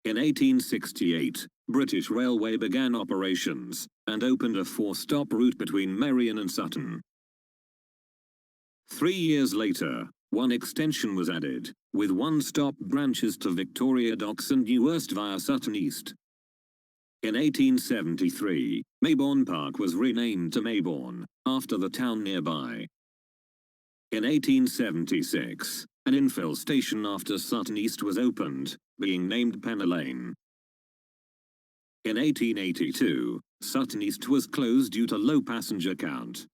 In 1868, British Railway began operations and opened a 4-stop route between Merion and Sutton. 3 years later, one extension was added, with 1-stop branches to Victoria Docks and Newhurst via Sutton East. In 1873, Maybourne Park was renamed to Maybourne, after the town nearby. In 1876, an infill station after Sutton East was opened, being named Penny Lane. In 1882, Sutton East was closed due to low passenger count.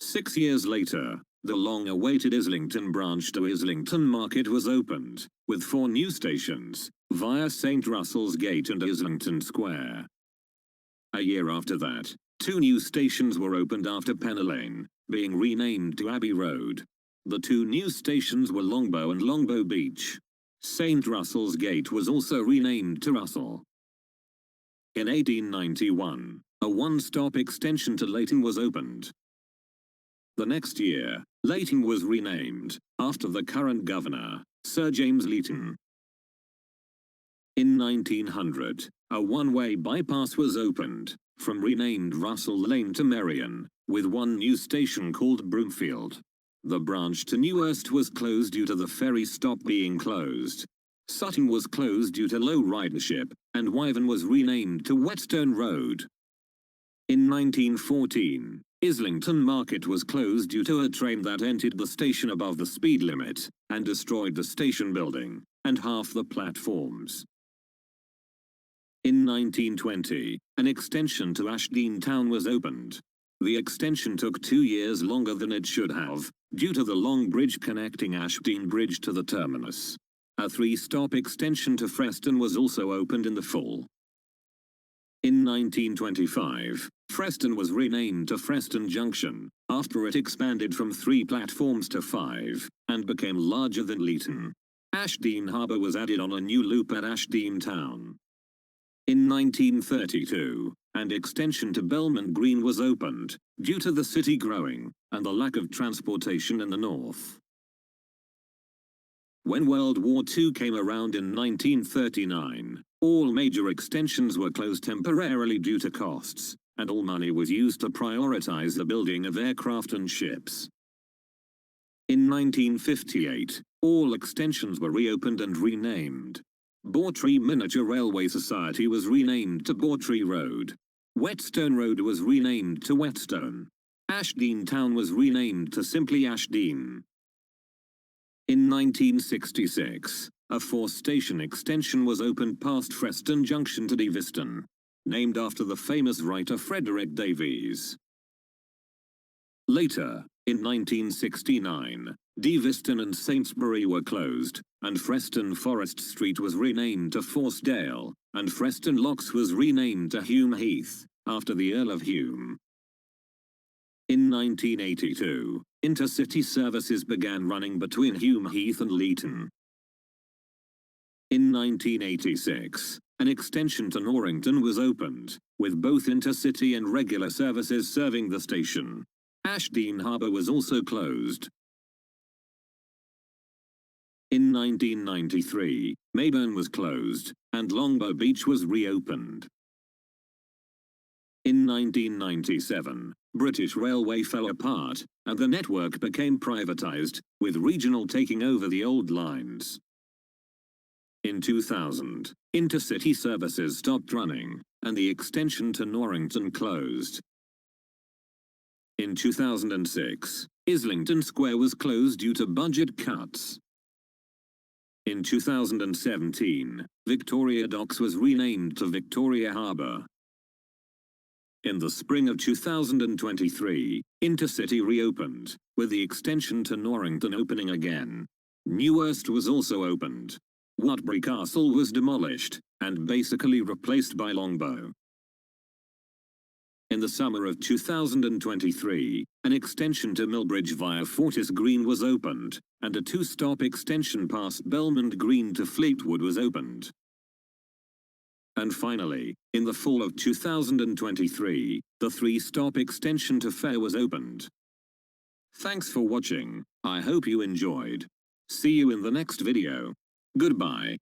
6 years later, the long-awaited Islington branch to Islington Market was opened, with 4 new stations, via St Russell's Gate and Islington Square. A year after that, 2 new stations were opened after Penny Lane, being renamed to Abbey Road. The 2 new stations were Longbow and Longbow Beach. St Russell's Gate was also renamed to Russell. In 1891, a 1-stop extension to Leighton was opened. The next year, Leighton was renamed, after the current governor, Sir James Leighton. In 1900, a one-way bypass was opened, from renamed Russell Lane to Merion, with 1 new station called Broomfield. The branch to Newhurst was closed due to the ferry stop being closed. Sutton was closed due to low ridership, and Wyvern was renamed to Whetstone Road. In 1914, Islington Market was closed due to a train that entered the station above the speed limit, and destroyed the station building, and half the platforms. In 1920, an extension to Ashdean Town was opened. The extension took 2 years longer than it should have, due to the long bridge connecting Ashdean Bridge to the terminus. A 3-stop extension to Freston was also opened in the fall. In 1925, Freston was renamed to Freston Junction, after it expanded from 3 platforms to 5, and became larger than Leighton. Ashdean Harbour was added on a new loop at Ashdean Town. In 1932, an extension to Belmont Green was opened, due to the city growing, and the lack of transportation in the north. When World War II came around in 1939, all major extensions were closed temporarily due to costs, and all money was used to prioritize the building of aircraft and ships. In 1958, all extensions were reopened and renamed. Bawtry Miniature Railway Society was renamed to Bawtry Road. Whetstone Road was renamed to Whetstone. Ashdean Town was renamed to simply Ashdean. In 1966, a 4-station extension was opened past Freston Junction to Deviston, named after the famous writer Frederick Davies. Later, in 1969, Deviston and Saintsbury were closed, and Freston Forest Street was renamed to Forcedale, and Freston Locks was renamed to Hume Heath, after the Earl of Hume. In 1982, intercity services began running between Hume Heath and Leighton. In 1986, an extension to Norrington was opened, with both intercity and regular services serving the station. Ashdean Harbour was also closed. In 1993, Maybourne was closed, and Longbow Beach was reopened. In 1997, British Railway fell apart, and the network became privatized, with regional taking over the old lines. In 2000, intercity services stopped running, and the extension to Norrington closed. In 2006, Islington Square was closed due to budget cuts. In 2017, Victoria Docks was renamed to Victoria Harbour. In the spring of 2023, Intercity reopened, with the extension to Norrington opening again. Newhurst was also opened. Watbury Castle was demolished, and basically replaced by Longbow. In the summer of 2023, an extension to Millbridge via Fortis Green was opened, and a 2-stop extension past Belmont Green to Fleetwood was opened. And finally, in the fall of 2023, the 3-stop extension to Fair was opened. Thanks for watching, I hope you enjoyed. See you in the next video. Goodbye.